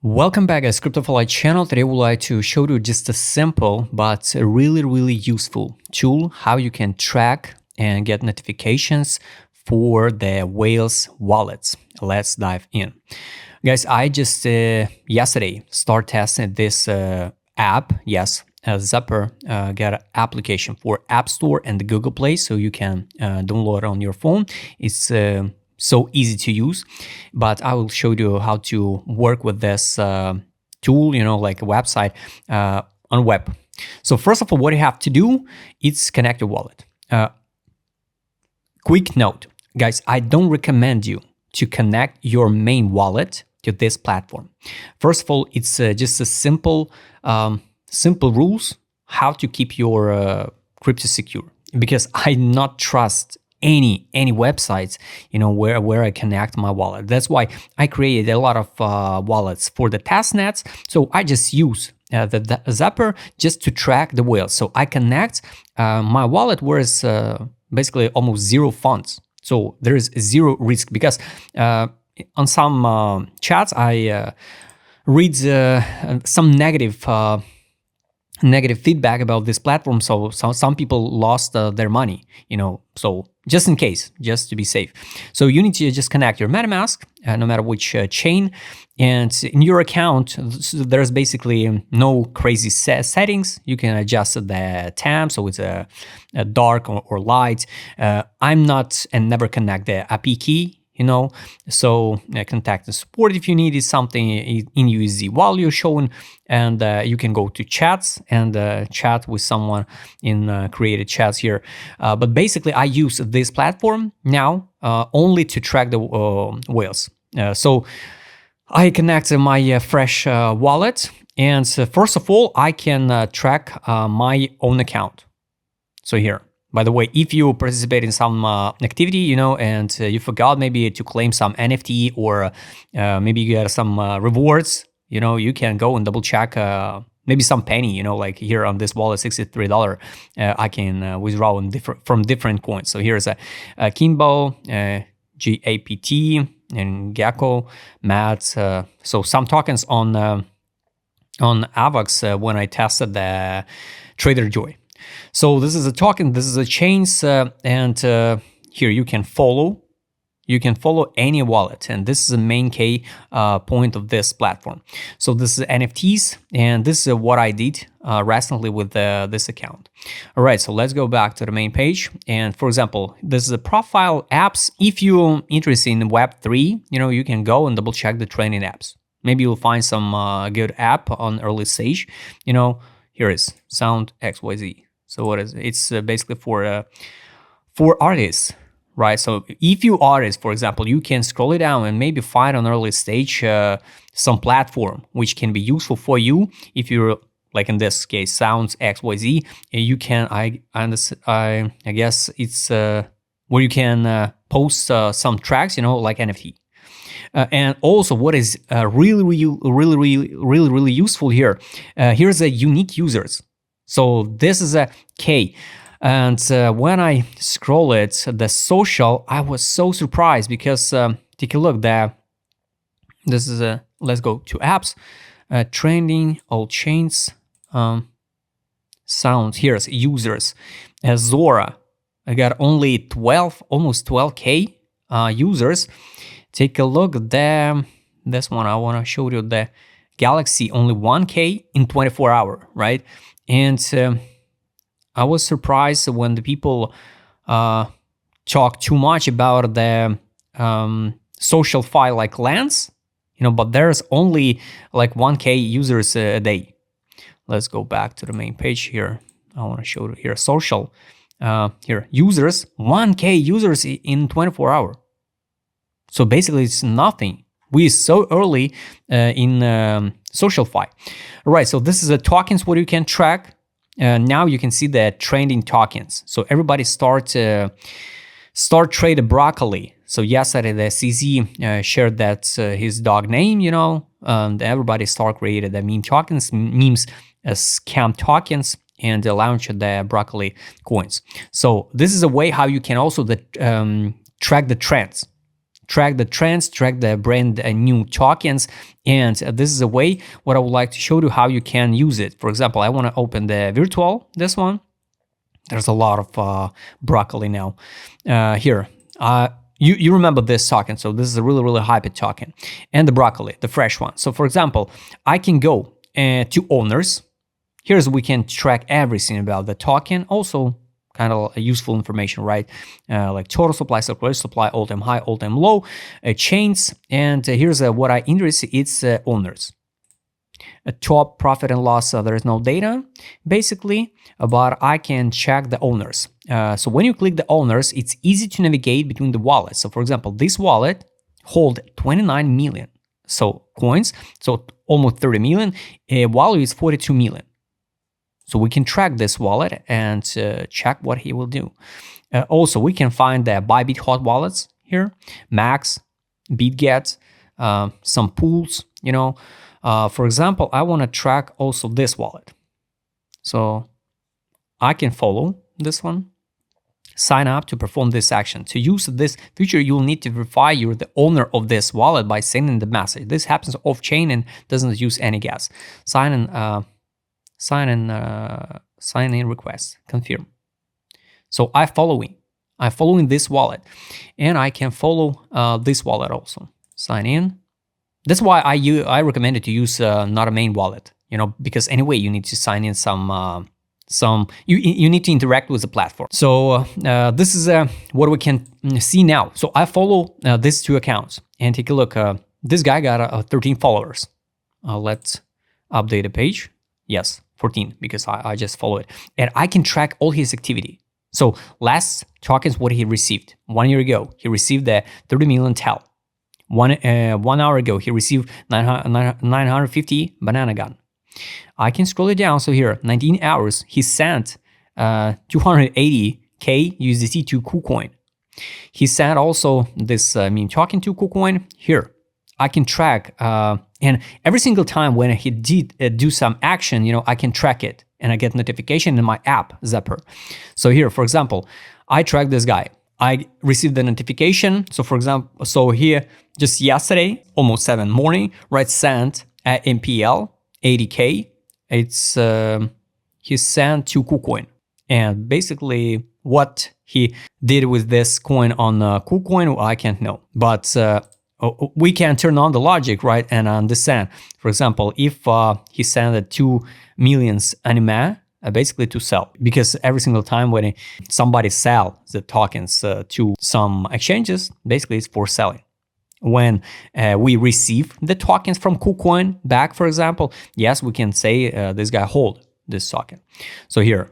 Welcome back at Crypto4Life channel. Today I would like to show you just a simple but really useful tool how you can track and get notifications for the Whales wallets. Let's dive in. Guys, I just yesterday start testing this app. Yes, Zapper got an application for App Store and the Google Play, so you can download it on your phone. It's so easy to use, but I will show you how to work with this tool, like a website on web. So first of all, what you have to do is connect your wallet. Quick note, guys, I don't recommend you to connect your main wallet to this platform. First of all, it's just a simple rules how to keep your crypto secure, because I not trust any websites where I connect my wallet. That's why I created a lot of wallets for the test nets. So I just use the Zapper just to track the whales. So I connect my wallet where it's basically almost zero funds. So there is zero risk, because on some chats I read some negative feedback about this platform. So some people lost their money, so just in case, just to be safe. So you need to just connect your MetaMask, no matter which chain, and in your account, there's basically no crazy settings. You can adjust the time, so it's a dark or light. I'm not and never connect the API key, so contact the support if you needed something in USD while you're showing, and you can go to chats and chat with someone in created chats here. But basically, I use this platform now only to track the whales. So I connect my fresh wallet, and first of all, I can track my own account. So here. By the way, if you participate in some activity, and you forgot maybe to claim some NFT, or maybe you get some rewards, you can go and double check maybe some penny, like here on this wallet, $63, I can withdraw from different coins. So here's a Kimbo, GAPT, and Gecko, MAT. So some tokens on AVAX when I tested the Trader Joy. So this is a token, this is a chains, and here you can follow any wallet, and this is the main key point of this platform. So this is NFTs, and this is what I did recently with this account. All right, so let's go back to the main page, and for example, this is a profile apps. If you're interested in Web3, you can go and double check the training apps. Maybe you'll find some good app on early stage. Here is Sound XYZ. So what is it? It's basically for artists, right? So if you artist, for example, you can scroll it down and maybe find on early stage some platform which can be useful for you. If you're like in this case, Sounds XYZ, you can I guess it's where you can post some tracks, like NFT. And also, what is really useful here? Here's a unique users. So this is a K, and when I scroll it, the social, I was so surprised, because take a look there. This is a, let's go to apps, trending, all chains, sounds. Here's users, Zora. I got only almost 12K users. Take a look there. This one I want to show you, the Galaxy, only 1K in 24 hours, right? And I was surprised when the people talk too much about the social file like Lens, but there's only like 1K users a day. Let's go back to the main page here. I want to show you here, social. Here, users, 1K users in 24 hours. So basically it's nothing. We're so early in social fi. All right, so this is a tokens what you can track. Now you can see the trending tokens. So everybody start trade broccoli. So yesterday the CZ shared that his dog name, and everybody start created the meme tokens, memes as scam tokens, and launch the broccoli coins. So this is a way how you can also track the trends. track the trends, track the brand new tokens. And this is a way what I would like to show you how you can use it. For example, I want to open the virtual, this one. There's a lot of broccoli now. Here, you remember this token. So this is a really, really hyped token. And the broccoli, the fresh one. So for example, I can go to owners. Here's we can track everything about the token. Also, kind of useful information, right? Like total supply, circulation supply, all-time high, all-time low, chains. And here's what I interested, it's owners. A top profit and loss, there is no data, basically, but I can check the owners. So when you click the owners, it's easy to navigate between the wallets. So for example, this wallet hold 29 million coins, so almost 30 million, value is 42 million. So we can track this wallet and check what he will do. Also, we can find the Bybit hot wallets here, Max, BitGet, some pools, you know. For example, I want to track also this wallet. So I can follow this one, sign up to perform this action. To use this feature, you'll need to verify you're the owner of this wallet by sending the message. This happens off-chain and doesn't use any gas. Sign in request, confirm. So I'm following this wallet, and I can follow this wallet also. Sign in. That's why I recommend it to use not a main wallet, you know, because anyway you need to sign in you need to interact with the platform. So this is what we can see now. So I follow these two accounts and take a look. This guy got 13 followers. Let's update the page. Yes, 14 because I just follow it, and I can track all his activity. So last tokens, what he received 1 year ago, he received the 30 million TEL. 1 hour ago, he received 950 banana gun. I can scroll it down. So here, 19 hours, he sent 280k USDT to KuCoin. He sent also this meme token to KuCoin. Here, I can track, and every single time when he did do some action, you know, I can track it, and I get notification in my app, Zapper. So here, for example, I track this guy. I received the notification. So for example, so here, just yesterday, almost 7 morning, right, sent at MPL 80k. It's he sent to KuCoin, and basically what he did with this coin on KuCoin, I can't know, but we can turn on the logic, right, and understand. For example, if he sent 2 million anime, basically to sell, because every single time when somebody sell the tokens to some exchanges, basically it's for selling. When we receive the tokens from KuCoin back, for example, yes, we can say this guy hold this token. So here,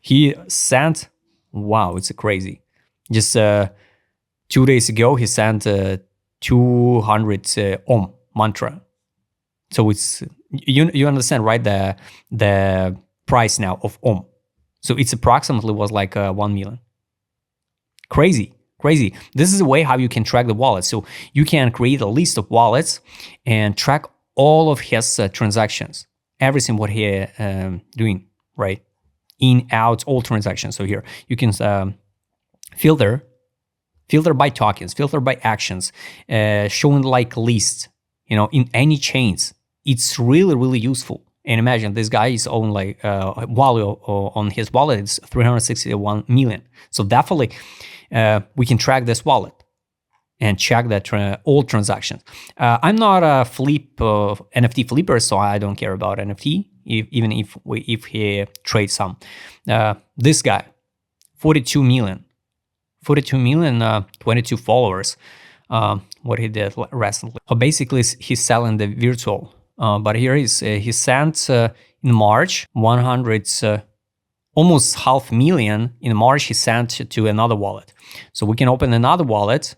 he sent, wow, it's crazy. Just 2 days ago, he sent 200 Om mantra. So it's, you understand, right, the price now of Om. So it's approximately was like 1 million. Crazy. This is a way how you can track the wallet. So you can create a list of wallets and track all of his transactions, everything what he doing, right? In, out, all transactions. So here you can filter by tokens, filter by actions, showing like list, you know, in any chains. It's really, really useful. And imagine this guy is own like value on his wallet is 361 million. So definitely we can track this wallet and check that all transactions. I'm not a NFT flipper, so I don't care about NFT, even if he trades some. This guy, 42 million, 22 followers. What he did recently. So basically, he's selling the virtual. But here he sent in March 100, almost 500,000 in March. He sent to another wallet, so we can open another wallet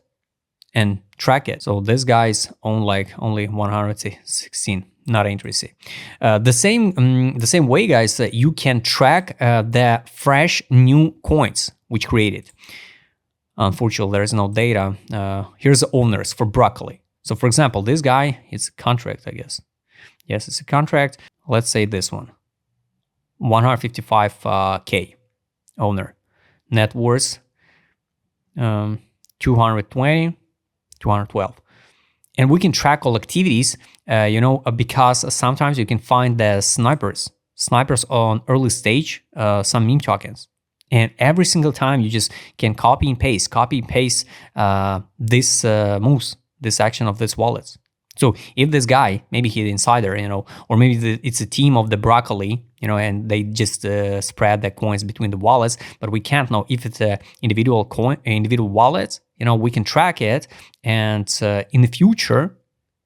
and track it. So this guy's own like only 116. Not interesting. The same way, guys, you can track the fresh new coins which created. Unfortunately, there is no data. Here's the owners for broccoli. So for example, this guy, it's a contract, I guess. Yes, it's a contract. Let's say this one, 155k owner, net worth 220, 212. And we can track all activities, because sometimes you can find the snipers on early stage, some meme tokens. And every single time you just can copy and paste this moves, this action of this wallets. So if this guy, maybe he's the insider, or maybe it's a team of the broccoli, and they just spread the coins between the wallets, but we can't know if it's a individual wallets. We can track it, and in the future,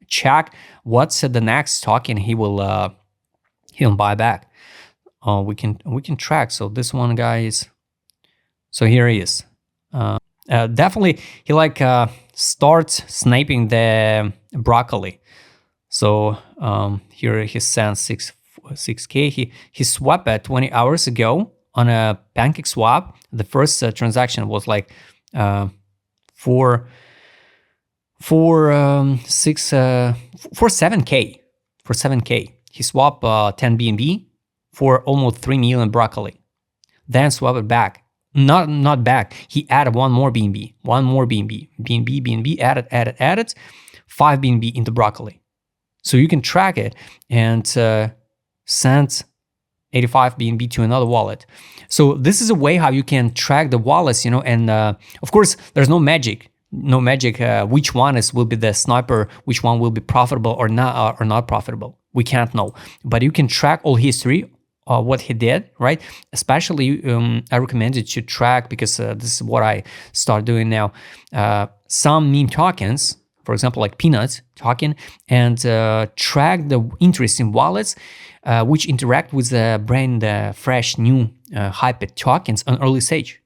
check what's the next token he'll buy back. We can track. So this one guy is. So here he is. Definitely, he starts sniping the broccoli. So here he sends 6K. He swapped it 20 hours ago on a pancake swap. The first transaction was like for 7K. For 7K, he swapped 10 BNB for almost 3 million broccoli. Then swap it back. Not back. He added one more BNB. BNB, added 5 BNB into broccoli. So you can track it and send 85 BNB to another wallet. So this is a way how you can track the wallets, and of course there's no magic. Which one will be the sniper, which one will be profitable or not profitable. We can't know, but you can track all history. What he did, right? Especially, I recommend you to track, because this is what I start doing now. Some meme tokens, for example, like Peanuts token, and track the interest in wallets which interact with the brand fresh, new, hyped tokens on early stage.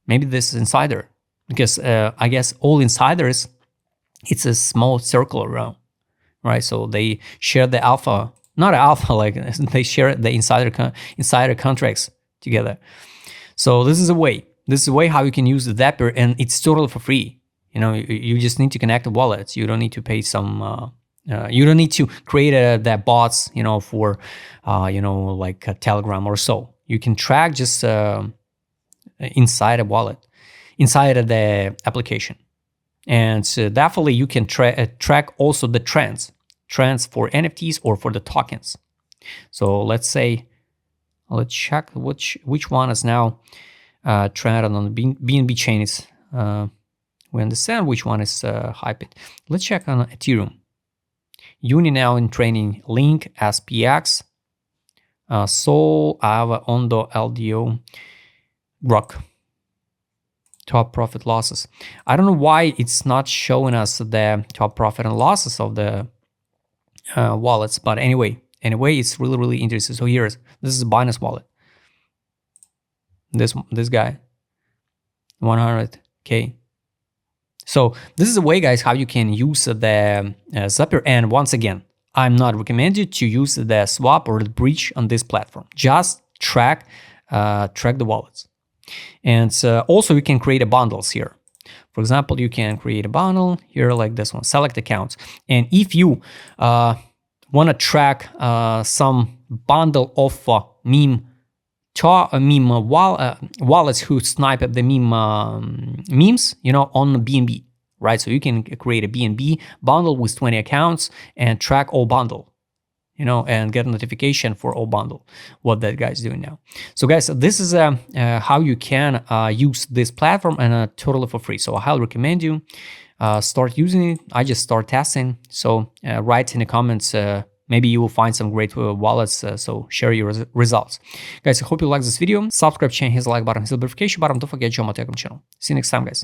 Maybe this is insider, because I guess all insiders, it's a small circle around, right? So they share the alpha. Not alpha, like they share the insider contracts together. So this is a way. How you can use the Zapper, and it's totally for free. You just need to connect the wallets. You don't need to pay some. You don't need to create the bots, for like a Telegram or so. You can track just inside a wallet, inside of the application, and definitely you can track also the trends for NFTs or for the tokens. So let's check which one is now trended on the BNB chain. We understand which one is hyped. Let's check on Ethereum. Uni now in training. Link, SPX, Sol, Ava, Ondo, LDO, Grok. Top profit losses. I don't know why it's not showing us the top profit and losses of the wallets, but anyway, it's really interesting. So this is Binance wallet. This guy, 100K. So this is a way, guys, how you can use the Zapper. And once again, I'm not recommended to use the swap or the bridge on this platform. Just track the wallets. And also you can create bundles here. For example, you can create a bundle here like this one, select accounts. And if you want to track some bundle of wallets who snipe at the memes, on BNB, right? So you can create a BNB bundle with 20 accounts and track all bundle, and get a notification for all bundle, what that guy's doing now. So guys, this is how you can use this platform, and totally for free. So I highly recommend you start using it. I just start testing. So write in the comments, maybe you will find some great wallets, so share your results. Guys, I hope you like this video. Subscribe, channel, hit the like button, hit the notification button. Don't forget to join my Telegram channel. See you next time, guys.